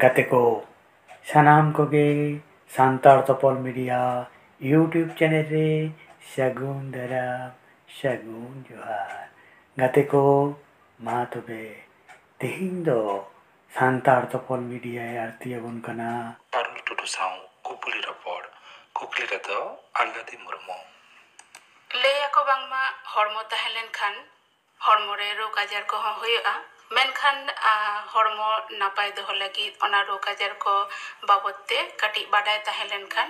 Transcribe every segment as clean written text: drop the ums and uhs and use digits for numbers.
ᱜᱟᱛᱮ ᱠᱚ ᱥᱟᱱᱟᱢ ᱠᱚᱜᱮ ᱥᱟᱱᱛᱟᱲ ᱛᱚᱯᱚᱞ ᱢᱤᱰᱤᱭᱟ ᱤᱭᱩᱴᱩᱵᱽ ᱪᱮᱱᱮᱞ ᱨᱮ ᱥᱟᱹᱜᱩᱱ ᱫᱟᱨᱟᱢ ᱥᱟᱹᱜᱩᱱ ᱡᱚᱦᱟᱨ ᱜᱟᱛᱮ ko ᱢᱟ ᱛᱚᱵᱮ ᱛᱮᱦᱮᱧ ᱫᱚ ᱥᱟᱱᱛᱟᱲ ᱛᱚᱯᱚᱞ ᱢᱤᱰᱤᱭᱟᱭ ᱟᱹᱲᱛᱤ ᱟᱵᱚᱱ ᱠᱟᱱᱟ ᱯᱟᱨᱩᱞ ᱴᱩᱰᱩ ᱥᱟᱶ ᱠᱩᱠᱞᱤ ᱨᱚᱯᱚᱲ ᱠᱩᱠᱞᱤ ᱨᱮᱫᱚ ᱟᱞᱞᱟᱫᱤ ᱢᱩᱨᱢᱩ ᱞᱟᱹᱭ ᱟᱠᱚ ᱵᱟᱝᱢᱟ ᱦᱚᱲᱢᱚ ᱛᱟᱦᱮᱸ ᱞᱮᱱᱠᱷᱟᱱ ᱦᱚᱲᱢᱚ ᱨᱮ ᱨᱳᱜᱽ ᱟᱡᱟᱨ ᱠᱚᱦᱚᱸ ᱦᱩᱭᱩᱜᱼᱟ ᱢᱮᱱᱠᱷᱟᱱ ᱦᱚᱲᱢᱚ ᱱᱟᱯᱟᱭ ᱫᱚᱦᱚ ᱞᱟᱹᱜᱤᱫ ᱚᱱᱟ ᱨᱳᱜᱽ ᱟᱡᱟर ᱠᱚ ᱵᱟᱵᱚᱫ ᱛᱮ ᱠᱟᱹᱴᱤᱡ ᱵᱟᱰᱟᱭ ᱛᱟᱦᱮᱸ ᱞᱮᱱᱠᱷᱟᱱ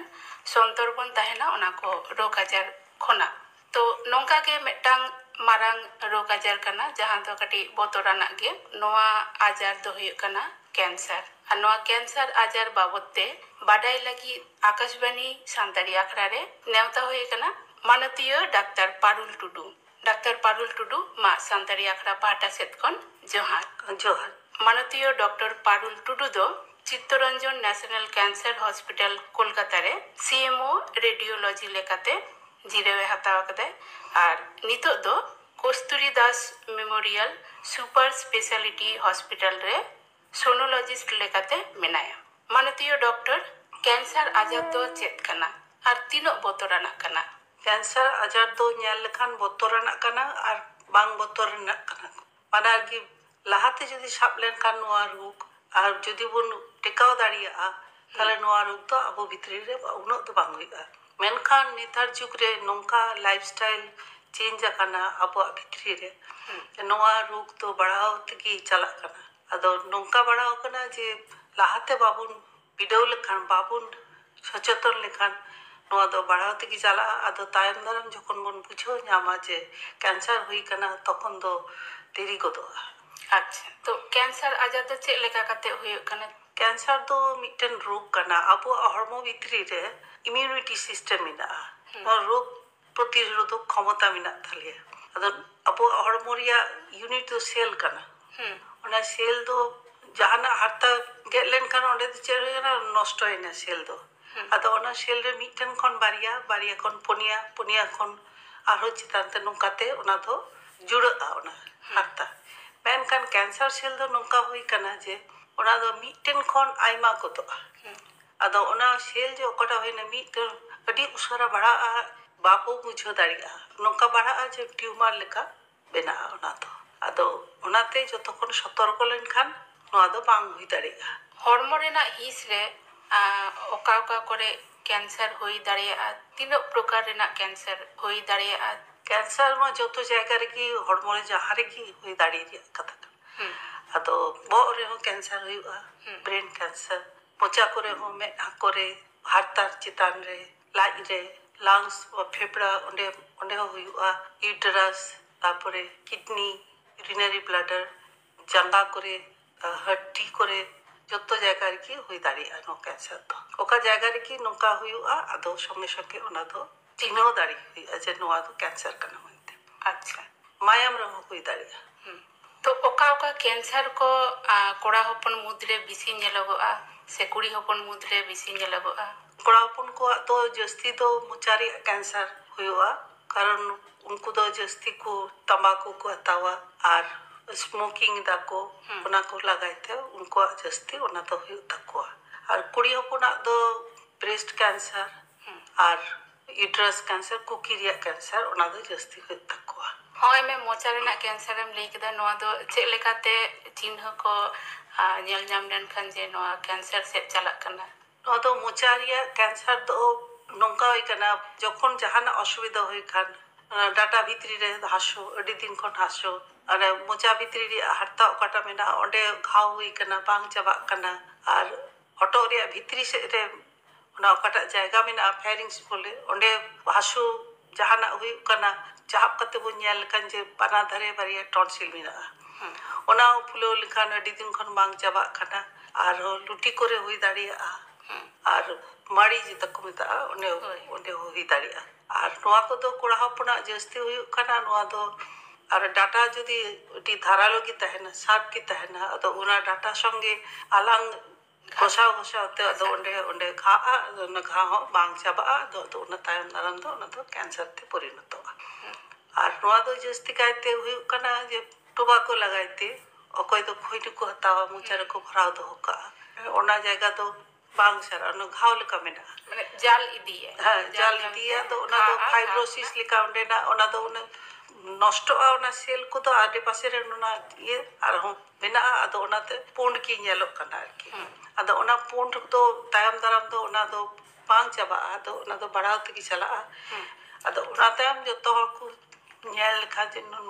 ᱥᱚᱱᱛᱚᱨ ᱵᱚᱱ ᱛᱟᱦᱮᱱᱟ ᱚᱱᱟ ᱠᱚ ᱨᱳᱜᱽ ᱟᱡᱟर ᱠᱷᱚᱱᱟᱜ ᱛᱚ ᱱᱚᱝᱠᱟ ᱜᱮ ᱢᱤᱫᱴᱟᱝ ᱢᱟᱨᱟᱝ ᱨᱳᱜᱽ ᱟᱡᱟर ᱠᱟᱱᱟ ᱡᱟᱦᱟᱸ ᱫᱚ ᱠᱟᱹᱴᱤᱡ ᱵᱚᱛᱚᱨᱟᱱᱟᱜ ᱜᱮ ᱱᱚᱣᱟ ᱟᱡᱟᱨ ᱫᱚ ᱦᱩᱭᱩᱜ ᱠᱟᱱᱟ ক্যান্সার আর নয়া ক্যান্সার আজার বাবদতে বাডাই লাগি আকাশবাণী সান্তাড়ি আখড়া রে নেওতা হয়ে কানা মানতীয় ডাক্তার পারুল টুডু ডাক্তার পারুল টুডু মা সান্তাড়ি আখড়া পাহাটা সেতখন জোহার জোহার মানতীয় ডক্টর পারুল টুডু দো Chittaranjan national cancer hospital Kolkata রে সিএমও রেডিওলজি লেকাতে জিরেওয়ে হাতাও কাদে আর নিতোগ দো Kasturi Das memorial super speciality hospital রে सोनोलॉजिस्ट लेकाते मेनाया मानतीय डॉक्टर कैंसर आजार दो चेत कना और तीनों बोतराना कना कैंसर आजार दो ᱧᱮᱞ ᱞᱮᱠᱷᱟन ᱵᱚᱛᱚᱨᱟᱱᱟᱜ ᱠᱟᱱᱟ ᱟᱨ ᱵᱟᱝ ᱵᱚᱛᱚᱨᱟᱱᱟᱜ ᱠᱟᱱᱟ ᱵᱟᱱᱟᱨ ᱜᱮ ᱞᱟᱦᱟᱛᱮ ᱡᱩᱫᱤ ᱥᱟᱵ ᱞᱮᱱᱠᱷᱟᱱ ᱱᱚᱣᱟ ᱨᱳᱜᱽ ᱟᱨ ᱡᱩᱫᱤ ᱵᱚᱱ ᱴᱮᱠᱟᱣ ᱫᱟᱲᱮᱭᱟᱜᱼᱟ ᱛᱟᱦᱞᱮ ᱱᱚᱣᱟ ᱨᱳᱜᱽ ᱫᱚ ᱟᱵᱚ ᱵᱷᱤᱛᱨᱤ ᱨᱮ ᱩᱱᱟᱹᱜ ᱫᱚ ᱵᱟᱝ ᱦᱩᱭᱩᱜᱼᱟ ᱢᱮᱱᱠᱷᱟᱱ ᱱᱮᱛᱟᱨ ᱡᱩᱜᱽ ᱨᱮ ᱱᱚᱝᱠᱟ ᱞᱟᱭᱤᱯ ᱥᱴᱟᱭᱤᱞ ᱪᱮᱧᱡ ᱟᱠᱟᱱᱟ ᱟᱵᱚᱣᱟᱜ ᱵᱷᱤᱛᱨᱤ ᱨᱮ ᱱᱚᱣᱟ ᱨᱳᱜᱽ ᱫᱚ ᱵᱟᱲᱦᱟᱣ ᱛᱮᱜᱮ ᱪᱟᱞᱟᱜ ᱠᱟᱱᱟ ᱟᱫᱚ ᱱᱚᱝᱠᱟ ᱵᱟᱲᱟᱣ ᱠᱟᱱᱟ ᱡᱮ ᱞᱟᱦᱟᱛᱮ ᱵᱟᱵᱚᱱ ᱵᱤᱰᱟᱹᱣ ᱞᱮᱠᱷᱟᱱ ᱵᱟᱵᱚᱱ সচেতন লেখান নয়া দো বাড়াও থেকে চালা আদো তায়ম দারাম যখন বন বুঝাও ᱧᱟᱢᱟ যে ক্যান্সার হুই কানা তখন দো দেরি গদোয়া আচ্ছা তো ক্যান্সার আজার দো চেক লেকা কাতে হুᱭᱩᱜ কানা ক্যান্সার দো মিটেন রোগ কানা আবো হরমো ভিতরি রে ইমিউনিটি সিস্টেম মেনাগᱼᱟ রোগ প্রতিরোধক ক্ষমতা মেনাগ তালিয়া আদো আবো হরমো রিয়া ইউনিট দো সেল কানা ওনা সেল দো জাহানা হারতা গেট লেনখান ওঁডে ᱫᱚ ᱪᱮᱫ ᱦᱩᱭ ᱠᱟᱱᱟ ᱱᱚᱥᱴᱚᱭᱮᱱᱟ ᱥᱮᱞ ᱫᱚ ᱟᱫᱚ ᱚᱱᱟ ᱥᱮᱞ ᱨᱮ ᱢᱤᱫᱴᱮᱱ ᱠᱷᱚᱱ ᱵᱟᱨᱭᱟ ᱵᱟᱨᱭᱟ ᱠᱷᱚᱱ ᱯᱩᱱᱭᱟ ᱯᱩᱱᱭᱟ ᱠᱷᱚᱱ ᱟᱨᱦᱚᱸ ᱪᱮᱛᱟᱱ ᱛᱮ ᱱᱚᱝᱠᱟᱛᱮ ᱚᱱᱟ ᱫᱚ ᱡᱩᱲᱟᱹᱜᱼᱟ ᱚᱱᱟ ᱦᱟᱨᱛᱟ ᱢᱮᱱᱠᱷᱟᱱ ᱠᱮᱱᱥᱟᱨ ᱥᱮᱞ ᱫᱚ ᱱᱚᱝᱠᱟ ᱦᱩᱭ ᱠᱟᱱᱟ ᱡᱮ ᱚᱱᱟ ᱫᱚ ᱢᱤᱫᱴᱮᱱ ᱠᱷᱚᱱ ᱟᱭᱢᱟ ᱜᱚᱫᱚᱜᱼᱟ ᱟᱫᱚ ᱚᱱᱟ ᱥᱮᱞ ᱡᱮ ᱚᱠᱟᱴᱟᱜ ᱦᱩᱭᱱᱟ ᱢᱤᱫᱴᱮᱱ ᱟᱹᱰᱤ ᱩᱥᱟᱹᱨᱟ ᱵᱟᱲᱦᱟᱜᱼᱟ ᱵᱟᱵᱚ ᱵᱩᱡᱷᱟᱹᱣ ᱫᱟᱲᱮᱭᱟᱜᱼᱟ ᱱᱚᱝᱠᱟ ᱵᱟᱲᱦᱟᱜᱼᱟ ᱡᱮ ᱴᱤউᱢᱟᱨ ᱞᱮᱠᱟ ᱵᱮᱱᱟᱜᱼᱟ ᱚᱱᱟ ᱫᱚ ᱟᱫᱚ ᱚᱱᱟᱛᱮ ᱡᱚᱛᱚ ᱠᱷᱚᱱ ᱥᱚᱛᱚᱨᱠᱚ ᱞᱮᱱᱠᱷᱟन ᱱᱚᱣᱟ ᱫᱚ ᱵᱟᱝ ᱦᱩᱭ ᱫᱟᱲᱮᱭᱟᱜᱼᱟ হরমো রেনা হিস রে ওকা ওকা করে ক্যান্সার হই দাঁড়িয়েগᱼᱟ তিনোᱜ প্রকার রেনা ক্যান্সার হই দাঁড়িয়েগᱼᱟ ক্যান্সার ᱢᱟ ᱡᱚᱛᱚ ᱡᱟᱭᱜᱟ ᱨᱮᱜᱮ ᱦᱚᱲᱢᱚ ᱨᱮ ᱡᱟᱦᱟᱸ ᱨᱮᱜᱮ ᱦᱩᱭ ᱫᱟᱲᱮᱭᱟᱜ ᱨᱮᱭᱟᱜ ᱠᱟᱛᱷᱟ ᱠᱟᱱᱟ ᱟᱫᱚ ᱵᱚᱦᱚᱜ ᱨᱮᱦᱚᱸ ᱠᱮᱱᱥᱟᱨ ᱦᱩᱭᱩᱜᱼᱟ ᱵᱨᱮᱱ ᱠᱮᱱᱥᱟর ᱢᱚᱪᱟ ᱠᱚᱨᱮ ᱦᱚᱸ ᱢᱮᱫᱦᱟ ᱠᱚᱨᱮ ᱦᱟᱨᱛᱟ ᱪᱮᱛᱟᱱ ᱨᱮ ᱞᱟᱡ ᱨᱮ লাংস ফেফড়া ᱚᱸᱰᱮ ᱦᱚᱸ ᱦᱩᱭᱩᱜᱼᱟ ইউটেরাস তারপরে কিডনি রিনারি ব্লাডার জাঙ্গা করে হাড্ডি করে ᱡᱚᱛᱚ ᱡᱟᱭᱜᱟ ᱨᱮᱜᱮ ᱦᱩᱭ ᱫᱟᱲᱮᱭᱟᱜᱼᱟ ᱱᱚᱣᱟ ᱠᱮᱱᱥᱟর ᱫᱚ ᱚᱠᱟ ᱡᱟᱭᱜᱟ ᱨᱮᱜᱮ ᱱᱚᱝᱠᱟ ᱦᱩᱭᱩᱜᱼᱟ ᱟᱫᱚ ᱥᱚᱸᱜᱮ ᱥᱚᱸᱜᱮ ᱚᱱᱟ ᱫᱚ ᱪᱤᱱᱦᱟᱹᱣ ᱫᱟᱲᱮ ᱦᱩᱭᱩᱜᱼᱟ ᱡᱮ ᱱᱚᱣᱟ ᱫᱚ ᱠᱮᱱᱥᱟর ᱠᱟᱱᱟ ᱢᱮᱱᱛᱮ আচ্ছা ᱢᱟᱭᱟᱢ ᱨᱮᱦᱚᱸ ᱦᱩᱭ ᱫᱟᱲᱮᱭᱟᱜᱼᱟ তো ওকা ওকা ক্যান্সার কো কড়া হপন মুদ্রে বেশি ᱧᱮᱞᱚᱜᱚᱜᱼᱟ ᱥᱮ ᱠᱩᱲᱤ ᱦᱚᱯᱚᱱ ᱢᱩᱫᱽᱨᱮ ᱵᱮᱥᱤ ᱧᱮᱞᱚᱜᱚᱜᱼᱟ ᱠᱚᱲᱟ ᱦᱚᱯᱚᱱ ᱠᱚᱣᱟᱜ ᱫᱚ ᱡᱟᱹᱥᱛᱤ ᱫᱚ ᱢᱚᱪᱟ ᱨᱮᱭᱟᱜ ᱠᱮᱱᱥᱟর ᱦᱩᱭᱩᱜᱼᱟ ᱠᱟᱨᱚᱱ ᱩᱱᱠᱩ ᱫᱚ ᱡᱟᱹᱥᱛᱤ ᱠᱚ ᱛᱟᱢᱵᱟᱠᱩ ᱠᱚ ᱦᱟᱛᱟᱣᱟ ᱟᱨ স্মোকিং দাকো ᱚᱱᱟ ᱠᱚ ᱞᱟᱜᱟᱭᱛᱮ ᱩᱱᱠᱩᱣᱟᱜ ᱡᱟᱹᱥᱛᱤ ᱚᱱᱟ ᱫᱚ ᱦᱩᱭᱩᱜ ᱛᱟᱠᱚᱣᱟ ᱟᱨ ᱠᱩᱲᱤ ᱦᱚᱯᱚᱱᱟᱜ ᱫᱚ ব্রেস্ট ক্যান্সার আর ইউটেরাস ক্যান্সার কুকি রিয়াᱜ ক্যান্সার ᱚᱱᱟ ᱫᱚ ᱡᱟᱹᱥᱛᱤ ᱦᱩᱭᱩᱜ ᱛᱟᱠᱚᱣᱟ ᱦᱚᱸᱜᱼᱚᱭ ᱢᱮ ᱢᱚᱪᱟ ᱨᱮᱱᱟᱜ ᱠᱮᱱᱥᱟᱨ ᱮᱢ ᱞᱟᱹᱭ ᱠᱮᱫᱟ ᱱᱚᱣᱟ ᱫᱚ ᱪᱮᱫ ᱞᱮᱠᱟᱛᱮ ᱪᱤᱱᱦᱟᱹ ᱠᱚ ᱧᱮᱞ ᱧᱟᱢ ᱞᱮᱱᱠᱷᱟᱱ ᱡᱮ ᱱᱚᱣᱟ ᱠᱮᱱᱥᱟর ᱥᱮᱫ ᱪᱟᱞᱟᱜ ᱠᱟᱱᱟ ᱱᱚᱣᱟ ᱫᱚ ᱢᱚᱪᱟ ᱨᱮᱭᱟᱜ ᱠᱮᱱᱥᱟর ᱫᱚ ᱱᱚᱝᱠᱟ ᱦᱩᱭ ᱠᱟᱱᱟ ᱡᱚᱠᱷᱚᱱ ᱡᱟᱦᱟᱱᱟᱜ ᱚᱥᱩᱵᱤᱫᱷᱟ ᱦᱩᱭ ᱠᱷᱟᱱ ᱰᱟᱴᱟ ᱵᱷᱤᱛᱨᱤ ᱨᱮ ᱦᱟᱹᱥᱩ ᱟᱹᱰᱤ ᱫᱤᱱ ᱠᱷᱚᱱ ᱦᱟᱹᱥᱩ ᱟᱨ ᱢᱚᱪᱟ ᱵᱷᱤᱛᱨᱤ ᱨᱮᱭᱟᱜ ᱦᱟᱨᱛᱟ ᱚᱠᱟᱴᱟᱜ ᱢᱮᱱᱟᱜᱼᱟ ᱚᱸᱰᱮ ᱜᱷᱟᱣ ᱦᱩᱭ ᱠᱟᱱᱟ ᱵᱟᱝ ᱪᱟᱵᱟᱜ ᱠᱟᱱᱟ ᱟᱨ ᱦᱚᱴᱚᱜ ᱨᱮᱭᱟᱜ ᱵᱷᱤᱛᱨᱤ ᱥᱮᱫ ᱨᱮ ᱚᱱᱟ ᱚᱠᱟᱴᱟᱜ ᱡᱟᱭᱜᱟ ᱢᱮᱱᱟᱜᱼᱟ ᱯᱷᱮᱨᱤᱝᱥ ᱵᱚᱞᱮ ᱚᱸᱰᱮ ᱦᱟᱹᱥᱩ ᱡᱟᱦᱟᱱᱟᱜ ᱦᱩᱭᱩᱜ ᱠᱟᱱᱟ ᱪᱟᱦᱟᱵ ᱠᱟᱛᱮ ᱵᱚᱱ ᱧᱮᱞ ᱞᱮᱠᱷᱟᱱ ᱡᱮ ᱵᱟᱱᱟ ᱫᱷᱟᱨᱮ ᱵᱟᱨᱭᱟ ᱴᱚᱱᱥᱤᱞ ᱢᱮᱱᱟᱜᱼᱟ ᱚᱱᱟ ᱯᱷᱩᱞᱟᱹᱣ ᱞᱮᱠᱷᱟᱱ ᱟᱹᱰᱤ ᱫᱤᱱ ᱠᱷᱚᱱ ᱵᱟᱝ ᱪᱟᱵᱟᱜ ᱠᱟᱱᱟ ᱟᱨ ᱞᱩᱴᱤ ᱠᱚᱨᱮ ᱦᱩᱭ ᱫᱟᱲᱮᱭᱟᱜᱼᱟ ᱟᱨ ᱢᱟᱲᱤ ᱡᱮᱴᱟ ᱠᱚ ᱢᱮᱛᱟᱜᱼᱟ ᱚᱸᱰᱮ ᱦᱩᱭ ᱫᱟᱲᱮᱭᱟᱜᱼᱟ ᱟᱨ ᱱᱚᱣᱟ ᱠᱚᱫᱚ ᱠᱚᱲᱟ ᱦᱚᱯᱚᱱᱟᱜ ᱡᱟᱹᱥᱛᱤ ᱦᱩᱭᱩᱜ ᱠᱟᱱᱟ ᱱᱚᱣᱟ ᱫᱚ ᱟᱨ ᱰᱟᱴᱟ ᱡᱩᱫᱤ ᱟᱹᱰᱤ ধারালো ᱜᱮ ᱛᱟᱦᱮᱱᱟ ᱥᱟᱨᱯ ᱜᱮ ᱛᱟᱦᱮᱱᱟ ᱟᱫᱚ ᱚᱱᱟ ᱰᱟᱴᱟ ᱥᱚᱸᱜᱮ ᱟᱞᱟᱝ ᱜᱷᱚᱥᱟᱣ ᱜᱷᱚᱥᱟᱣ তে ᱟᱫᱚ ᱚᱸᱰᱮ ঘাᱜᱼᱟ ᱚᱱᱟ ঘা ᱦᱚᱸ ᱵᱟᱝ ᱪᱟᱵᱟᱜᱼᱟ ᱟᱫᱚ ᱚᱱᱟ ᱛᱟᱭᱚᱢ ᱫᱟᱨᱟᱢ ᱫᱚ ᱚᱱᱟ ᱫᱚ ᱠᱮᱱᱥᱟর তে পরিণতᱚᱜᱼᱟ ᱟᱨ ᱱᱚᱣᱟ ᱫᱚ ᱡᱟᱹᱥᱛᱤ ᱠᱟᱭᱛᱮ ᱦᱩᱭᱩᱜ ᱠᱟᱱᱟ ᱡᱮ ᱴᱳᱵᱟᱠᱳ ᱞᱟᱜᱟᱭᱛᱮ ᱚᱠᱚᱭ ᱫᱚ ᱠᱷᱚᱭᱱᱤ ᱠᱚ ᱦᱟᱛᱟᱣᱟ ᱢᱚᱪᱟ ᱨᱮᱠᱚ ᱵᱷᱚᱨᱟᱣ ᱫᱚᱦᱚ ᱠᱟᱜᱼᱟ ᱚᱱᱟ ᱡᱟᱭᱜᱟ ᱫᱚ ᱵᱟᱝ ᱪᱟᱞᱟᱜᱼᱟ, ᱚᱱᱟ ᱜᱷᱟᱣ ᱞᱮᱠᱟ ᱢᱮᱱᱟᱜᱼᱟ। মানে জাল ইদিয়ে হ্যাঁ জাল ইদিয়া ᱫᱚ ᱚᱱᱟ ᱫᱚ ফাইব্রোসিস লেখা ᱚᱸᱰᱮᱱᱟᱜ ᱚᱱᱟ ᱫᱚ নষ্টᱚᱜᱼᱟ ᱚᱱᱟ ᱥᱮᱞ ᱠᱚᱫᱚ ᱟᱰᱮᱯᱟᱥᱮ ᱨᱮ ᱚᱱᱟ ᱤᱭᱟᱹ ᱟᱨᱦᱚᱸ ᱢᱮᱱᱟᱜᱼᱟ ᱟᱫᱚ ᱚᱱᱟᱛᱮ ᱯᱩᱸᱰ ᱜᱮ ᱧᱮᱞᱚᱜ ᱠᱟᱱᱟ ᱟᱨᱠᱤ ᱟᱫᱚ ᱚᱱᱟ ᱯᱩᱸᱰ ᱫᱚ ᱛᱟᱭᱚᱢ ᱫᱟᱨᱟᱢ ᱫᱚ ᱚᱱᱟ ᱫᱚ ᱵᱟᱝ ᱪᱟᱵᱟᱜᱼᱟ ᱟᱫᱚ ᱚᱱᱟ ᱫᱚ ᱵᱟᱲᱦᱟᱣ ᱛᱮᱜᱮ ᱪᱟᱞᱟᱜᱼᱟ ᱟᱫᱚ ᱚᱱᱟ ᱛᱟᱭᱚᱢ ᱡᱚᱛᱚ ᱦᱚᱲ ᱠᱚ ᱧᱮᱞ ᱞᱮᱠᱷᱟᱱ ᱡᱮ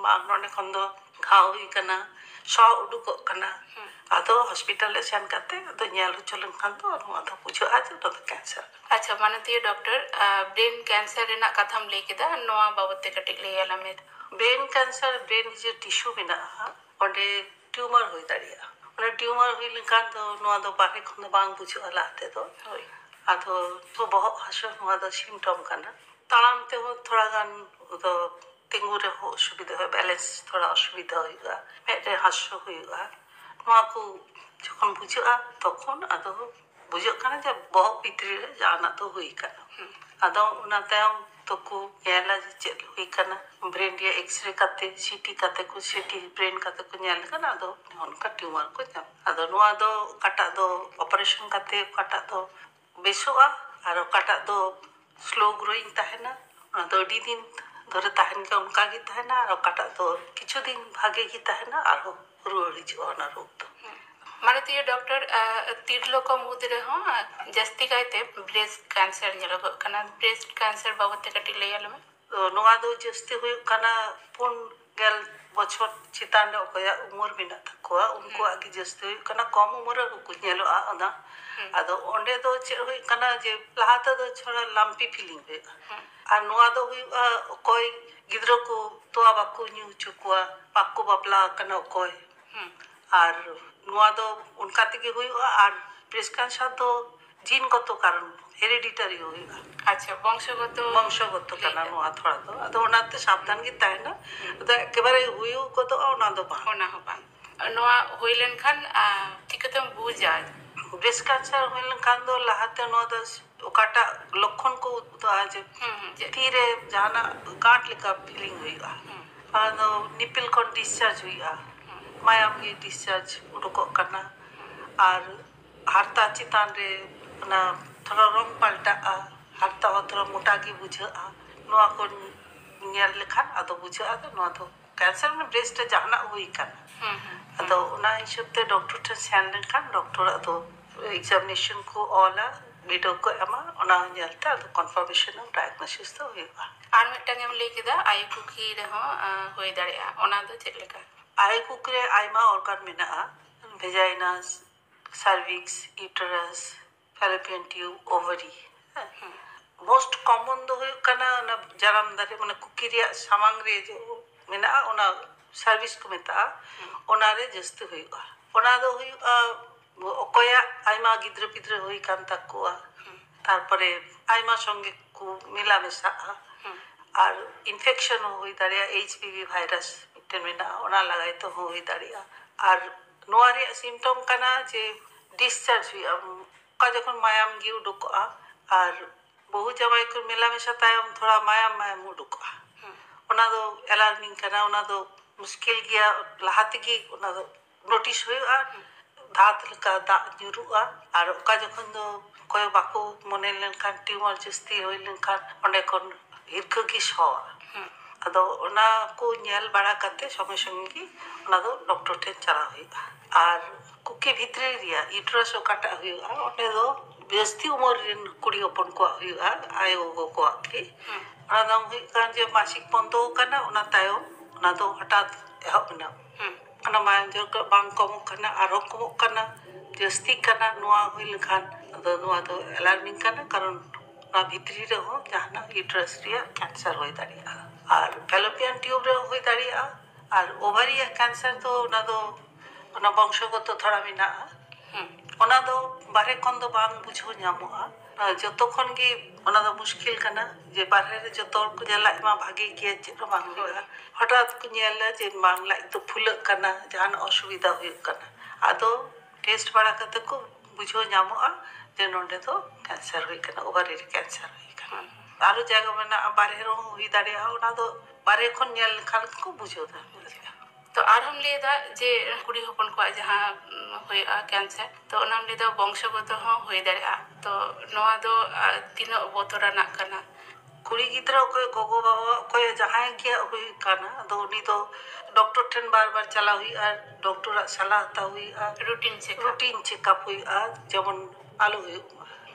ᱱᱚᱰᱮ ᱠᱷᱚᱱ ᱫᱚ ᱜᱷᱟᱣ ᱦᱩᱭ ᱠᱟᱱᱟ ᱥᱚ ᱩᱰᱩᱠᱚᱜ ᱠᱟᱱᱟ ᱟᱫᱚ ᱦᱚᱥᱯᱤᱴᱟᱞ ᱨᱮ ᱥᱮᱱ ᱠᱟᱛᱮ ᱟᱫᱚ ᱧᱮᱞ ᱦᱚᱪᱚ ᱞᱮᱱᱠᱷᱟन ᱫᱚ ᱱᱚᱣᱟ ᱫᱚ ᱵᱩᱡᱷᱟᱹᱜᱼᱟ ᱡᱮ ᱱᱚᱣᱟ ᱫᱚ ᱠᱮᱱᱥᱟᱨ। আচ্ছা মাননীয় ডক্টর ব্রেন ক্যান্সার ᱨᱮᱱᱟᱜ ᱠᱟᱛᱷᱟᱢ ᱞᱟᱹᱭ ᱠᱮᱫᱟ ᱱᱚᱣᱟ ᱵᱟᱵᱚᱫ ᱛᱮ ᱠᱟᱹᱴᱤᱡ ᱞᱟᱹᱭ ᱟᱞᱟᱝ ᱢᱮ। ব্রেন ক্যান্সার ব্রেন যে টিস্যু মেনাᱜᱼᱟ ᱚᱸᱰᱮ টিউমার ᱦᱩᱭ ᱫᱟᱲᱮᱭᱟᱜᱼᱟ ᱚᱱᱟ টিউমার ᱦᱩᱭ ᱞᱮᱱᱠᱷᱟᱱ ᱫᱚ ᱱᱚᱣᱟ ᱫᱚ ᱵᱟᱦᱨᱮ ᱠᱷᱚᱱ ᱫᱚ ᱵᱟᱝ ᱵᱩᱡᱷᱟᱹᱜᱼᱟ ᱞᱟᱦᱟ ᱛᱮᱫᱚ ᱟᱫᱚ ᱵᱚᱦᱚᱜ ᱦᱟᱹᱥᱩ ᱱᱚᱣᱟ ᱫᱚ ᱥᱤᱢᱴᱚᱢ ᱠᱟᱱᱟ ᱛᱟᱲᱟᱢ ᱛᱮᱦᱚᱸ ᱛᱷᱚᱲᱟ ᱜᱟᱱ ᱫᱚ ᱛᱤᱸᱜᱩ ᱨᱮᱦᱚᱸ ᱚᱥᱩᱵᱤᱫᱷᱟ ᱦᱩᱭᱩᱜᱼᱟ ᱵᱮᱞᱮন্ᱥ ᱛᱷᱚᱲᱟ ᱚᱥᱩᱵᱤᱫᱷᱟ ᱦᱩᱭᱩᱜᱼᱟ ᱢᱮᱫ ᱨᱮ ᱦᱟᱹᱥᱩ ᱦᱩᱭᱩᱜᱼᱟ ᱱᱚᱣᱟ ᱠᱚ ᱡᱚᱠᱷᱚᱱ ᱵᱩᱡᱷᱟᱹᱜᱼᱟ ᱛᱚᱠᱷᱚᱱ ᱟᱫᱚ ᱵᱩᱡᱷᱟᱹᱜ ᱠᱟᱱᱟ ᱡᱮ ᱵᱚᱦᱚᱜ ᱵᱷᱤᱛᱨᱤ ᱨᱮ ᱡᱟᱦᱟᱱᱟᱜ ᱫᱚ ᱦᱩᱭ ᱠᱟᱱᱟ ᱟᱫᱚ ᱚᱱᱟ ᱛᱟᱭᱚᱢ ᱛᱚᱠᱚ ᱧᱮᱞᱟ ᱡᱮ ᱪᱮᱫ ᱦᱩᱭ ᱠᱟᱱᱟ ᱵᱨᱮᱱ ᱨᱮᱭᱟᱜ ᱮক্সᱨᱮ ᱠᱟᱛᱮ সিটি ᱠᱟᱛᱮ ᱠᱚ সিটি ᱵᱨᱮᱱ ᱠᱟᱛᱮ ᱠᱚ ᱧᱮᱞ ᱠᱟᱱᱟ ᱟᱫᱚ ᱚᱱᱠᱟ টিউমার ᱠᱚ ᱧᱟᱢ ᱟᱫᱚ ᱱᱚᱣᱟ ᱫᱚ ᱚᱠᱟᱴᱟᱜ ᱫᱚ ᱚপারেশন ᱠᱟᱛᱮ ᱚᱠᱟᱴᱟᱜ ᱫᱚ ᱵᱮᱥᱚᱜᱼᱟ ᱟᱨ ᱚᱠᱟᱴᱟᱜ ᱫᱚ স্লো গ্রোয়িং ᱛᱟᱦᱮᱱᱟ ᱚᱱᱟ ᱫᱚ ᱟᱹᱰᱤ ᱫᱤᱱ ধরে ᱛᱟᱦᱮᱱ ᱜᱮᱭᱟ ᱚᱱᱠᱟ ᱜᱮ ᱛᱟᱦᱮᱱᱟ ᱟᱨ ᱚᱠᱟᱴᱟᱜ ᱫᱚ ᱠᱤᱪᱷᱩ ᱫᱤᱱ ᱵᱷᱟᱜᱮ ᱜᱮ ᱛᱟᱦᱮᱱᱟ ᱟᱨᱦᱚᱸ ᱨᱩᱣᱟᱹᱲ ᱦᱤᱡᱩᱜᱼᱟ ᱚᱱᱟ ᱨᱳᱜᱽ ᱫᱚ। ᱢᱟᱱᱚᱛᱤᱭᱚ ᱰᱚᱠᱴᱚᱨ ᱛᱤᱨᱞᱟᱹ ᱠᱚ ᱢᱩᱫᱽ ᱨᱮᱦᱚᱸ ᱡᱟᱹᱥᱛᱤ ᱠᱟᱭᱛᱮ ᱵᱨᱮᱥᱴ ᱠᱮᱱᱥᱟᱨ ᱧᱮᱞᱚᱜᱚᱜ ᱠᱟᱱᱟ ᱵᱨᱮᱥᱴ ᱠᱮᱱᱥᱟর ᱵᱟᱵᱚᱫ ᱛᱮ ᱠᱟᱹᱴᱤᱡ ᱞᱟᱹᱭ ᱟᱞᱮ ᱢᱮ। ᱱᱚᱣᱟ ᱫᱚ ᱡᱟᱹᱥᱛᱤ ᱦᱩᱭᱩᱜ ᱠᱟᱱᱟ 4 ᱵᱚᱪᱷᱚᱨ ᱪᱮᱛᱟᱱ ᱨᱮ ᱚᱠᱚᱭᱟᱜ ᱩᱢᱟᱹᱨ ᱢᱮᱱᱟᱜ ᱛᱟᱠᱚᱣᱟ ᱩᱱᱠᱩᱣᱟᱜ ᱜᱮ ᱡᱟᱹᱥᱛᱤ ᱦᱩᱭᱩᱜ ᱠᱟᱱᱟ ᱠᱚᱢ ᱩᱢᱟᱹᱨ ᱨᱮ ᱠᱚ ᱧᱮᱞᱚᱜᱼᱟ ᱚᱱᱟ ᱟᱫᱚ ᱚᱸᱰᱮ ᱫᱚ ᱪᱮᱫ ᱦᱩᱭᱩᱜ ᱠᱟᱱᱟ ᱡᱮ ᱞᱟᱦᱟ ᱛᱮᱫᱚ ᱛᱷᱚᱲᱟ ᱞᱟᱢᱯি ᱯᱷᱤᱞᱤᱝ ᱦᱩᱭᱩᱜᱼᱟ ᱟᱨ ᱱᱚᱣᱟ ᱫᱚ ᱦᱩᱭᱩᱜᱼᱟ ᱚᱠᱚᱭ ᱜᱤᱫᱽᱨᱟᱹ ᱠᱚ ᱛᱚᱣᱟ ᱵᱟᱠᱚ ᱧᱩ ᱦᱚᱪᱚ ᱠᱚᱣᱟ ᱵᱟᱠᱚ ᱵᱟᱯᱞᱟ ᱟᱠᱟᱱᱟ ᱚᱠᱚᱭ ᱟᱨ ᱱᱚᱣᱟ ᱫᱚ ᱚᱱᱠᱟ ᱛᱮᱜᱮ ᱦᱩᱭᱩᱜᱼᱟ ᱟᱨ ব্রেস্ট ক্যান্সার ᱫᱚ জিনগত কারণ হেরিডিটারি ᱦᱩᱭᱩᱜᱼᱟ আচ্ছা বংশগত কারণ ᱱᱚᱣᱟ ᱛᱷᱚᱲᱟ ᱫᱚ ᱟᱫᱚ ᱚᱱᱟᱛᱮ ᱥᱟᱵধাᱱ ᱜᱮ ᱛᱟᱦᱮᱱᱟ ᱟᱫᱚ ᱮᱠᱮᱵᱟᱨᱮ ᱦᱩᱭᱩᱜ ᱜᱚᱫᱚᱜᱼᱟ ᱚᱱᱟ ᱫᱚ ᱵᱟᱝ ᱚᱱᱟ ᱦᱚᱸ ᱵᱟᱝ ᱱᱚᱣᱟ ᱦᱩᱭ ᱞᱮᱱᱠᱷᱟᱱ ᱪᱤᱠᱟᱹᱛᱮᱢ ᱵᱩᱡᱟ ব্রেস্ট ক্যান্সার ᱦᱩᱭ ᱞᱮᱱᱠᱷᱟᱱ ᱫᱚ ᱞᱟᱦᱟᱛᱮ ᱱᱚᱣᱟ ᱫᱚ ᱚᱠᱟᱴᱟᱜ ᱞᱚᱠᱠᱷᱚᱱ ᱠᱚ ᱩᱫᱩᱜᱼᱟ ᱡᱮ ᱛᱤᱨᱮ ᱡᱟᱦᱟᱱᱟᱜ ᱜᱟᱸᱴ ᱞᱮᱠᱟ ᱯᱷᱤᱞᱤᱝ ᱦᱩᱭᱩᱜᱼᱟ ᱟᱫᱚ ᱱᱤᱯᱤᱞ ᱠᱷᱚᱱ ᱰᱤᱥᱪᱟᱨᱡᱽ ᱦᱩᱭᱩᱜᱼᱟ ᱢᱟᱭᱟᱢ ᱜᱮ ᱰᱤᱥᱪᱟᱨᱡᱽ ᱩᱰᱩᱠᱚᱜ ᱠᱟᱱᱟ ᱟᱨ ᱦᱟᱨᱛᱟ ᱪᱮᱛᱟᱱ ᱨᱮ ᱚᱱᱟ ᱛᱷᱚᱲᱟ ᱨᱚᱝ ᱯᱟᱞᱴᱟᱜᱼᱟ ᱦᱟᱨᱛᱟ ᱦᱚᱸ ᱛᱷᱚᱲᱟ ᱢᱚᱴᱟ ᱜᱮ ᱵᱩᱡᱷᱟᱹᱜᱼᱟ ᱱᱚᱣᱟ ᱠᱚ ᱧᱮᱞ ᱞᱮᱠᱷᱟᱱ ᱟᱫᱚ ᱵᱩᱡᱷᱟᱹᱜᱼᱟ ᱱᱚᱣᱟ ᱫᱚ ᱠᱮᱱᱥᱟর ᱢᱟᱱᱮ ᱵᱨᱮᱥᱴ ᱨᱮ ᱡᱟᱦᱟᱱᱟᱜ ᱦᱩᱭ ᱠᱟᱱᱟ ᱟᱫᱚ ᱚᱱᱟ ᱦᱤᱥᱟᱹᱵ ᱛᱮ ᱰᱚᱠᱴᱚᱨ ᱴᱷᱮᱱ ᱥᱮᱱ ᱞᱮᱱᱠᱷᱟᱱ ᱰᱚᱠᱴᱚᱨᱟᱜ ᱫᱚ এক্সামিনেশন ᱠᱚ ᱚᱞᱟ ᱵᱤᱰᱟᱹᱣ ᱠᱚ ᱮᱢᱟ ᱚᱱᱟ ᱧᱮᱞᱛᱮ ᱟᱫᱚ ᱠᱚᱱফᱟᱨᱢᱮᱥᱚᱱ ᱰᱟᱭᱟᱜᱱᱳᱥᱤᱥ ᱫᱚ ᱦᱩᱭᱩᱜᱼᱟ ᱟᱨ ᱢᱤᱫᱴᱟᱝ ᱮᱢ ᱞᱟᱹᱭ ᱠᱮᱫᱟ ᱟᱭᱩ ᱠᱩᱠᱷᱤ ᱨᱮᱦᱚᱸ ᱦᱩᱭ ᱫᱟᱲᱮᱭᱟᱜᱼᱟ ᱚᱱᱟ ᱫᱚ ᱪᱮᱫ ᱞᱮᱠᱟ ᱟᱭ ᱠᱩᱠᱷᱤ ᱨᱮ ᱟᱭᱢᱟ ᱚᱨᱜᱟᱱ ᱢᱮᱱᱟᱜᱼᱟ vaginas cervix uterus fallopian tube ovary most common ᱫᱚ ᱦᱩᱭᱩᱜ ᱠᱟᱱᱟ ᱚᱱᱟ ᱡᱟᱨᱟᱢ ᱫᱟᱨᱮ ᱢᱟᱱᱮ ᱠᱩᱠᱷᱤ ᱨᱮᱭᱟᱜ ᱥᱟᱢᱟᱝ ᱨᱮ ᱡᱮ ᱢᱮᱱᱟᱜᱼᱟ ᱚᱱᱟ ᱥᱟর্ভিক্স ᱠᱚ ᱢᱮᱛᱟᱜᱼᱟ ᱚᱱᱟᱨᱮ ᱡᱟᱹᱥᱛᱤ ᱦᱩᱭᱩᱜᱼᱟ ᱚᱱᱟ ᱫᱚ ᱦᱩᱭᱩᱜᱼᱟ ᱚᱠᱚᱭᱟᱜ ᱟᱭᱢᱟ ᱜᱤᱫᱽᱨᱟᱹ ᱯᱤᱫᱽᱨᱟᱹ ᱦᱩᱭ ᱠᱟᱱ ᱛᱟᱠᱚᱣᱟ ᱛᱟᱨᱯᱚᱨᱮ ᱟᱭᱢᱟ ᱥᱚᱸᱜᱮ ᱠᱚ ᱢᱮᱞᱟ ᱢᱮᱥᱟᱜᱼᱟ ᱟᱨ ইনফেকশন ᱦᱚᱸ ᱦᱩᱭ ᱫᱟᱲᱮᱭᱟᱜᱼᱟ এইচপিভি ভাইরাস ᱢᱤᱫᱴᱮᱱ ᱢᱮᱱᱟᱜᱼᱟ ᱚᱱᱟ ᱞᱟᱜᱟᱭ ᱛᱮᱦᱚᱸ ᱦᱩᱭ ᱫᱟᱲᱮᱭᱟᱜᱼᱟ ᱟᱨ ᱱᱚᱣᱟ ᱨᱮᱭᱟᱜ ᱥᱤᱢᱴᱚᱢ ᱠᱟᱱᱟ ᱡᱮ ᱰᱤᱥᱪᱟᱨᱡᱽ ᱦᱩᱭᱩᱜᱼᱟ ᱚᱠᱟ ᱡᱚᱠᱷᱚᱱ ᱢᱟᱭᱟᱢ ᱜᱮ ᱩᱰᱩᱠᱚᱜᱼᱟ ᱟᱨ ᱵᱟᱹᱦᱩ ᱡᱟᱶᱟᱭ ᱠᱚ ᱢᱮᱞᱟ ᱢᱮᱥᱟ ᱛᱟᱭᱚᱢ ᱛᱷᱚᱲᱟ ᱢᱟᱭᱟᱢ ᱩᱰᱩᱠᱚᱜᱼᱟ ᱚᱱᱟ ᱫᱚ ᱮᱞᱟᱨᱢᱤᱝ ᱠᱟᱱᱟ ᱚᱱᱟ ᱫᱚ ᱢᱩᱥᱠᱤᱞ ᱜᱮᱭᱟ ᱞᱟᱦᱟ ᱛᱮᱜᱮ ᱚᱱᱟ ᱫᱚ ᱱᱳᱴᱤᱥ ᱦᱩᱭᱩᱜᱼᱟ ᱫᱷᱟᱛ ᱞᱮᱠᱟ ᱫᱟᱜ ᱧᱩᱨᱩᱜᱼᱟ ᱟᱨ ᱚᱠᱟ ᱡᱚᱠᱷᱚᱱ ᱫᱚ ᱚᱠᱚᱭ ᱵᱟᱠᱚ ᱢᱚᱱᱮ ᱞᱮᱱᱠᱷᱟᱱ ᱴᱤউᱢᱟᱨ ᱡᱟᱹᱥᱛᱤ ᱦᱩᱭ ᱞᱮᱱᱠᱷᱟᱱ ᱚᱸᱰᱮ ᱠᱷᱚᱱ ᱦᱤᱨᱠᱟᱹ ᱜᱮ ᱥᱚᱣᱟ ᱟᱫᱚ ᱚᱱᱟ ᱠᱚ ᱧᱮᱞ ᱵᱟᱲᱟ ᱠᱟᱛᱮ ᱥᱚᱸᱜᱮ ᱥᱚᱸᱜᱮ ᱜᱮ ᱚᱱᱟ ᱫᱚ ᱰᱚᱠᱴᱚᱨ ᱴᱷᱮᱱ ᱪᱟᱞᱟᱣ ᱦᱩᱭᱩᱜᱼᱟ ᱟᱨ ᱠᱩᱠᱷᱤ ᱵᱷᱤᱛᱨᱤ ᱨᱮᱭᱟᱜ ᱤউᱴᱮরাস ᱚᱠᱟᱴᱟᱜ ᱦᱩᱭᱩᱜᱼᱟ ᱚᱸᱰᱮ ᱫᱚ ᱡᱟᱹᱥᱛᱤ ᱩᱢᱮᱨ ᱨᱮᱱ ᱠᱩᱲᱤ ᱦᱚᱯᱚᱱ ᱠᱚᱣᱟᱜ ᱦᱩᱭᱩᱜᱼᱟ ᱟᱭᱳ ᱜᱚᱜᱚ ᱠᱚᱣᱟᱜ ᱜᱮ ᱚᱱᱟ ᱫᱚ ᱦᱩᱭᱩᱜ ᱠᱟᱱ ᱡᱮ ᱢᱟᱥᱤᱠ ᱵᱚᱱᱫᱚ ᱟᱠᱟᱱᱟ ᱚᱱᱟ ᱛᱟᱭᱚᱢ ᱚᱱᱟ ᱫᱚ ᱦᱚᱴᱟᱛ ᱮᱦᱚᱵ ᱮᱱᱟ ᱚᱱᱟ ᱢᱟᱭᱟᱢ ᱡᱚᱨ ᱵᱟᱝ ᱠᱚᱢᱚᱜ ᱠᱟᱱᱟ ᱟᱨᱦᱚᱸ ᱠᱚᱢᱚᱜ ᱠᱟᱱᱟ ᱡᱟᱹᱥᱛᱤᱜ ᱠᱟᱱᱟ ᱱᱚᱣᱟ ᱦᱩᱭ ᱞᱮᱠᱷᱟᱱ ᱟᱫᱚ ᱱᱚᱣᱟ ᱫᱚ ᱮᱞᱟᱨᱢᱤᱝ ᱠᱟᱱᱟ ᱠᱟᱨᱚᱱ ᱚᱱᱟ ᱵᱷᱤᱛᱨᱤ ᱨᱮᱦᱚᱸ ᱡᱟᱦᱟᱱᱟᱜ ইউটেরাস ᱨᱮᱭᱟᱜ ক্যান্সার হয়ে ᱫᱟᱲᱮᱭᱟᱜᱼᱟ আর ফ্যালোপিয়ান টিউব ᱨᱮᱦᱚᱸ ᱦᱩᱭ ᱫᱟᱲᱮᱭᱟᱜᱼᱟ আর ওভারিয়ার ক্যান্সার ᱫᱚ ᱚᱱᱟ বংশগত ᱛᱷᱚᱲᱟ ᱢᱮᱱᱟᱜᱼᱟ ᱚᱱᱟ ᱫᱚ ᱵᱟᱨᱦᱮ ᱠᱷᱚᱱ ᱫᱚ ᱵᱟᱝ ᱵᱩᱡᱷᱟᱹᱣ ᱧᱟᱢᱚᱜᱼᱟ ᱡᱚᱛᱚ ᱠᱷᱚᱱ ᱜᱮ ᱚᱱᱟ ᱫᱚ ᱢᱩᱥᱠᱤᱞ ᱠᱟᱱᱟ ᱡᱮ ᱵᱟᱨᱦᱮ ᱨᱮ ᱡᱚᱛᱚ ᱦᱚᱲ ᱠᱚ ᱧᱮᱞ ᱞᱟᱡ ᱢᱟ ᱵᱷᱟᱜᱮ ᱜᱮᱭᱟ ᱪᱮᱫ ᱦᱚᱸ ᱵᱟᱝ ᱦᱩᱭᱩᱜᱼᱟ ᱦᱚᱴᱟᱛ ᱠᱚ ᱧᱮᱞᱟ ᱡᱮ ᱵᱟᱝ ᱞᱟᱡ ᱫᱚ ᱯᱷᱩᱞᱟᱹᱜ ᱠᱟᱱᱟ ᱡᱟᱦᱟᱱᱟᱜ ᱚᱥᱩᱵᱤᱫᱷᱟ ᱦᱩᱭᱩᱜ ᱠᱟᱱᱟ ᱟᱫᱚ ᱴᱮᱥᱴ ᱵᱟᱲᱟ ᱠᱟᱛᱮ ᱠᱚ ᱵᱩᱡᱷᱟᱹᱣ ᱧᱟᱢᱚᱜᱼᱟ ᱡᱮ ᱱᱚᱰᱮ ᱫᱚ ক্যান্সার ᱦᱩᱭ ᱠᱟᱱᱟ ᱳভারি ᱨᱮ ক্যান্সার ᱦᱩᱭ ᱠᱟᱱᱟ ᱟᱨᱚ ᱡᱟᱭᱜᱟ ᱢᱮᱱᱟᱜᱼᱟ ᱵᱟᱨᱦᱮ ᱨᱮᱦᱚᱸ ᱦᱩᱭ ᱫᱟᱲᱮᱭᱟᱜᱼᱟ ᱚᱱᱟ ᱫᱚ ᱵᱟᱨᱦᱮ ᱠᱷᱚᱱ ᱧᱮᱞ ᱞᱮᱠᱷᱟᱱ ᱠᱚ ᱵᱩᱡᱷᱟᱹᱣ ᱫᱟᱲᱮᱭᱟᱜᱼᱟ तो आरहम लेदा जे कुड़ी हपन को जहाँ होया कैंसर तो ओनाम लेदा वंशगत हो होय दाड़ेया तो नोआ दो तीना बोतराना कना कुड़ी गिद्रा कोई गोगो बाबा कोई जहाँ गया हुई काना तो उन्हीं तो डॉक्टर ठन बार बार चला हुई और डॉक्टर सलाह ता हुई और रूटीन चेकअप हुई और जमन आलू हुई।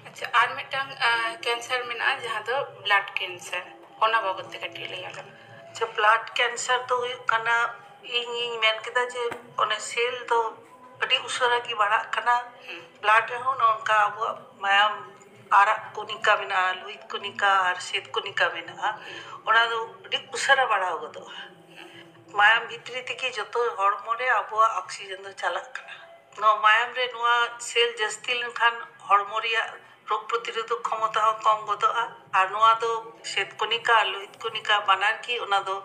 अच्छा आर मिटांग कैंसर मेना जहाँ दो ब्लड कैंसर ओना बाबत ते कटी ले आलम जब ब्लड कैंसर तो हुई काना इन मेन किदा जे ओने सेल तो अड़ी उसरा की बड़ा काना ब्लड हो ना उनका वो मायाम आरा कुनिका मेना लुइट कुनिका और सेत कुनिका मेना ओना दो अड़ी उसरा बड़ा हो गदो मायाम भितरी तक जो हड़मो रे अब ऑक्सीजन दो चला नो मायाम रे नुआ सेल जस्ती लेनखान हड़मो रे रोग प्रतिरोधक क्षमता हो कम गदोआ और नुआ दो सेत कुनिका लोहित कुनिका बनार की ओना दो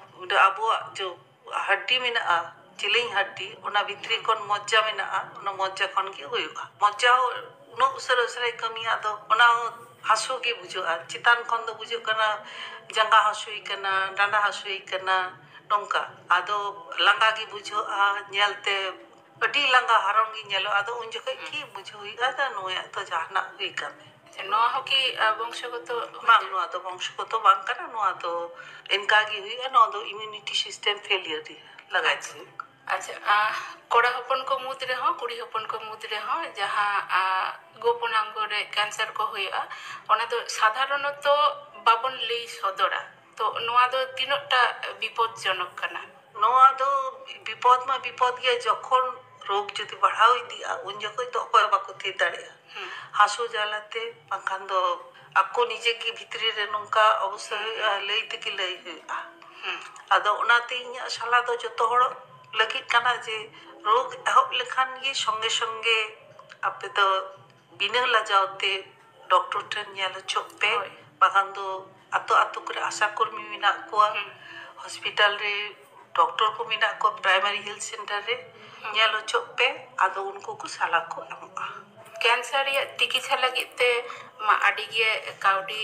अब जो हड्डी मेना चिलिंग हड्डी ओना भितरी कोन मज्जा मेना ओना मज्जा कोन की हुयुगा मज्जा हो उनो उसर उसर कमिया दो ओना हासो की बुझुआ चितान कोन दो बुझु कना जंगा हासुई कना डांडा हासुई कना नोंका आदो लंगा की बुझुआ नेलते अडी लंगा हारम की नेलो आदो उन जखे की बुझुईगा ता नोया तो जहाना हुई कमे नोआ हो की वंशगत बांग नोआ तो वंशगत बांग कना नोआ तो इनका की हुई नोआ तो इम्यूनिटी सिस्टम फेलियर दी लगाई थी। अच्छा कोड़ा हपन को मुद रे हो कुड़ी हपन को मुद रे हो जहाँ गोपनांग रे कैंसर को हुआ ओना तो साधारणत बाबन लई सदरा तो नोआ दो तीनटा विपदजनक कना नोआ दो विपद मा विपद के जखन रोग जदि बढ़ाव इदिया उन जखन तो अकय बाको थी दाड़े हासु जालाते बाखान दो आको निजे की भितरी रे नोंका अवश्य लई तकी लई हुआ आदो ओनाते इᱧᱟᱹᱜ सलाह दो जतो हड़ लगित कना जे रोग एहब लेखान गे संगे संगे आपे तो बिना लजावते डॉक्टर ठन नेल चोक पे बाखान दो आतो आतो करे आशा कर्मी मिना कोआ हॉस्पिटल रे डॉक्टर को मिना को प्राइमरी हेल्थ सेंटर रे नेल चोक पे आदो उनको को सलाह को एमोगा कैंसर या चिकित्सा लगिते मा आडी गे काउडी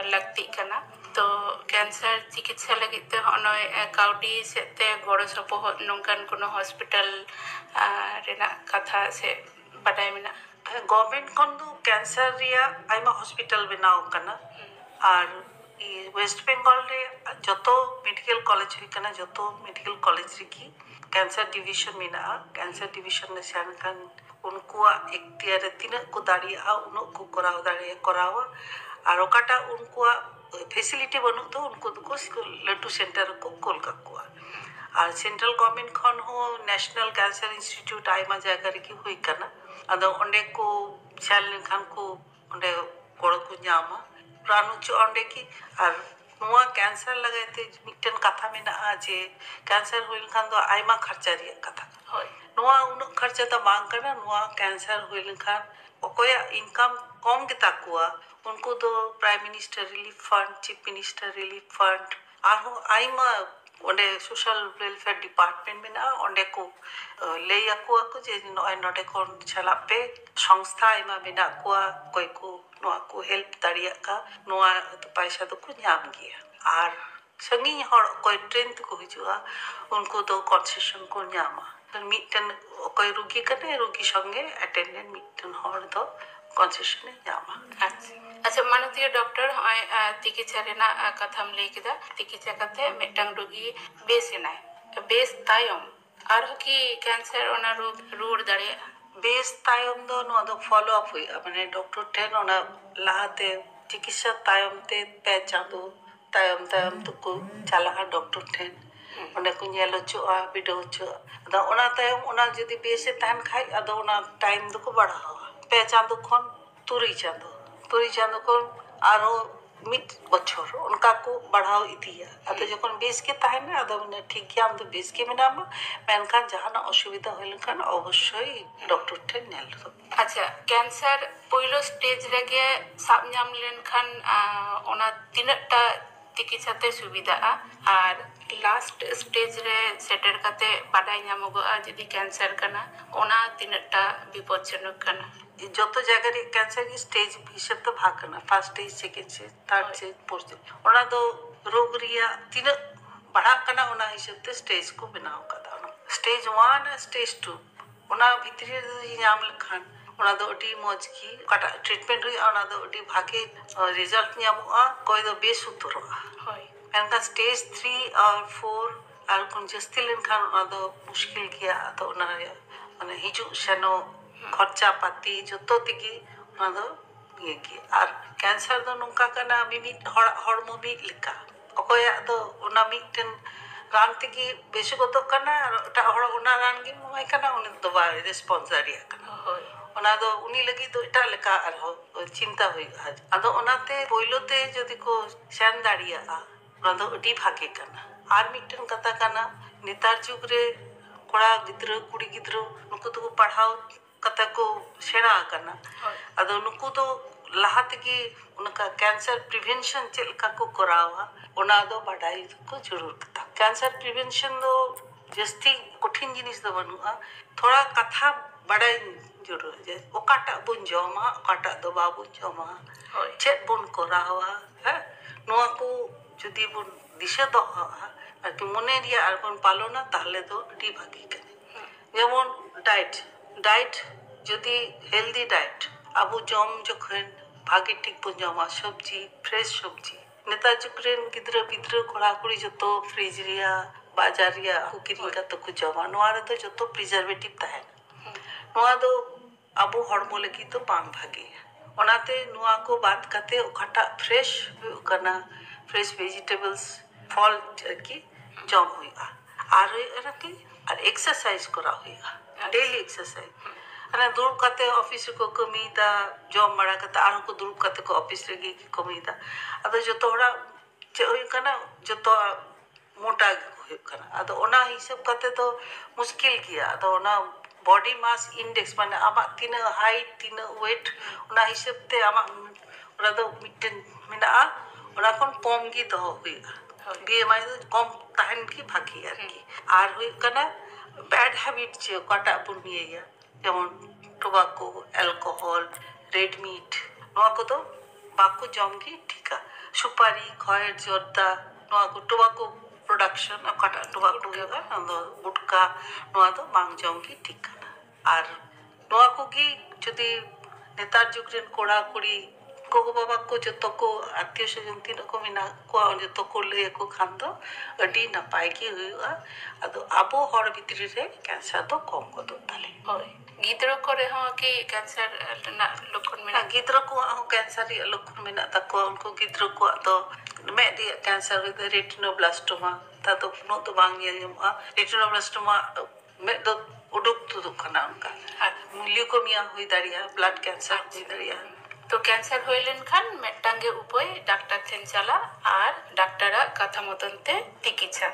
लगती कना तो कैंसर चिकित्सा लगिते हनय काउडी सेते गड़ो सपोहद नोंकान कोनो हॉस्पिटल रेना कथा से बाडाय मिना गवर्नमेंट कोन दो कैंसर रिया आइमा हॉस्पिटल बनाव कना और वेस्ट बंगाल रे जतो मेडिकल कॉलेज हुई कना जतो मेडिकल कॉलेज रे की कैंसर डिवीजन मिना कैंसर डिवीजन ने सेन कान उनको एक्टियर तीन को दाड़िया उनो को कराव दाड़िया कराव और ओकाटा उनको फैसिलिटी बनु तो उनको को लट्टू सेंटर को कोल काकुआ और सेंट्रल गवर्नमेंट खन हो नेशनल कैंसर इंस्टीट्यूट आइमा जायगा रे की हुई कना अदो ओंडे को चल खान को ओंडे कोड़ को ᱧᱟᱢᱟ प्राणु चो ओंडे की और नुआ कैंसर लगाते मिटन कथा मेना जे कैंसर हुई खान दो आइमा खर्चा रिया कथा होय नुआ उन खर्चा तो बांग करना नुआ कैंसर हुई खान ओकोया इनकम कम के ताकुआ उनको तो prime minister relief fund chief minister relief fund आहो आइमा ओंडे सोशल वेलफेयर डिपार्टमेंट में ना ओंडे को ले याकुआ को जे नोडे को चला पे संस्था आइमा मेना कुआ कोई को नोआ को हेल्प दाड़िया का नोआ तो पैसा तो को ᱧᱟᱢ गया और संगी हड़ कोई ट्रेन को हिजुआ उनको तो कंसेशन को ᱧᱟᱢᱟ मिटन कोई रुगी कने रुगी संगे अटेंडेंट मिटन हड़ तो कंसेशन ᱧামা। अच्छा माननीय डॉक्टर चिकित्सा रेना कथाम लई केदा चिकित्सा कथे मिटंग रोगी बेसेनाय बेस तायम आर की कैंसर ओना रोग रुड़ दाड़े बेस तायम दो नो दो फॉलो अप हुई माने डॉक्टर ठेन ओना लाहाते चिकित्सा तायम ते पे चांदो तायम तायम तो को चला डॉक्टर ठेन ओने को नेलो चोआ बिडो चो दा ओना तायम ओना जदी बेसे तान खाई अदो ओना टाइम दो को बढ़ावा पे चांदो खन तुरी चांदो को आरो मिट बछर उनका को बढ़ाव इदिया अतो जखन बेस के ताहेना अदो ने ठीक गया हम तो बेस के मेनामा मेनखान जहाना असुविधा होइल खान अवश्य डॉक्टर ठेन नेल। अच्छा कैंसर पहिलो स्टेज रेगे साब ᱧᱟᱢ लेनखान ओना तिनटा चिकित्सा ते सुविधा और लास्ट स्टेज रे सेटर काते बाडाय ᱧᱟᱢᱚᱜᱚᱜᱼᱟ जदी कैंसर कना ओना तिनटा विपदजनक कना जो जगह रे कैंसर की स्टेज हिसाब तो भाग करना first stage second stage third stage fourth stage ओना दो रोग रिया तीन बढ़ा कना ओना हिसाब ते स्टेज को बनाव कदा स्टेज 1 और स्टेज 2 ओना भितरी रे नाम लखान ओना दो अडी मौज की काटा ट्रीटमेंट हुई ओना दो अडी भागे रिजल्ट ᱧᱟᱢᱚᱜᱼᱟ कोई दो बेस उतरᱚᱜᱼᱟ ᱦᱳᱭ एनका स्टेज 3 और 4 और कुन जस्ती लेनखान ओना दो मुश्किल गया तो ओना माने हिजु सेनो खर्चा पाती जतो तिगी ओना दो ये की और कैंसर दो नोंका कना मिमिट हड़मो मिट लिका अकोया दो ओना मिटन रान तिगी बेसि गोतो कना टा हड़ ओना रान गी मोय कना उनी दो बा रिस्पांस दारिया कना ᱦᱳᱭ ओना दो उनी लगी तो इटा लेका और चिंता हुई आज अदो ओनाते पोइलोते जदि को सेन दाड़िया ओना दो अडी भागे कना आर मिटन कथा कना नेतार जुग रे कोड़ा गिद्रो कुड़ी गिद्रो नुकु तो पढ़ाओ कथा को सेना कना अदो नुकु तो लाहात की उनका कैंसर प्रिवेंशन चलका को करावा ओना दो बढ़ाई को जरूर कथा कैंसर प्रिवेंशन दो जस्ती कठिन जिनिस दो बनुआ थोड़ा कथा बढ़ाई जरूर है ओकाटा बुन जमा ओकाटा दो बाबू जमा चेक बुन करावा है नोआ को जदि बुन दिशा दो আর কি মনে দিয়া আর কোন পালো না তাহলে তো এটি ভাগি কেনে যেমন ডায়েট যদি হেলদি ডায়েট আবু জম যখন ভাগে ঠিক বন জমা সবজি ফ্রেশ সবজি নেতা যুগরেন গিদ্র বিদ্র কোড়া কুড়ি যত ফ্রিজ রিয়া বাজার রিয়া কিরিং কাতে কো জমা নোয়া রে তো যত প্রিজারভেটিভ তাহেন নোয়া দো আবু হড়মো লাগি তো বাং ভাগে ওনাতে নোয়া কো বাদ কাতে ওখাটা ফ্রেশ কানা ফ্রেশ ভেজিটেবলস फल की जम हुआ और एक्सरसाइज करा हुआ डेली एक्सरसाइज अरे दुर्ब काते ऑफिस को कमीदा जॉब मरा काते आरो को दुर्ब काते को ऑफिस रे कमीदा अदो जतो हड़ा चे होय कना जतो मोटा होय कना अदो ओना हिसाब काते तो मुश्किल किया अदो ओना बॉडी मास इंडेक्स माने आमा तीन हाइट तीन वेट ओना हिसाब ते आमा ओना दो मिटन मिना ओना कोन कम गी दो हुआ बीएमआई तो कम ताहन की भागी और हुई कना बैड हैबिट जे काटा बुनिया जेमन टोबाको अल्कोहल रेड मीट नोआ को तो बाको जम की ठीका सुपारी खयर जर्दा नोआ को टोबाको प्रोडक्शन काटा टोबाको गुटका नोआ तो बांग जम की ठीका और नोआ को की जदि नेतार जुग रेन कोड़ा कुड़ी गोगो बाबा को जतो को आत्मीय स्वजन तीन को मिना को जतो को ले को खान दो अडी नपाय की हुआ अदो आबो हर भितरी रे कैंसर तो कम को दो ताले होय गिद्रो करे हो कि कैंसर ना लक्षण में गिद्रो को कैंसर रे लक्षण में ना तको उनको गिद्रो को तो में दी कैंसर विद रेटिनोब्लास्टोमा ता तो नो तो बांग यमा रेटिनोब्लास्टोमा में तो उडुक तो खाना उनका ल्यूकेमिया हुई दाड़िया ब्लड कैंसर हुई दाड़िया तो कैंसर होइलेन खान मेटांगे उपाय डाक्टर ठेन चला और डाक्टरा कथा मतन ते चिकित्सा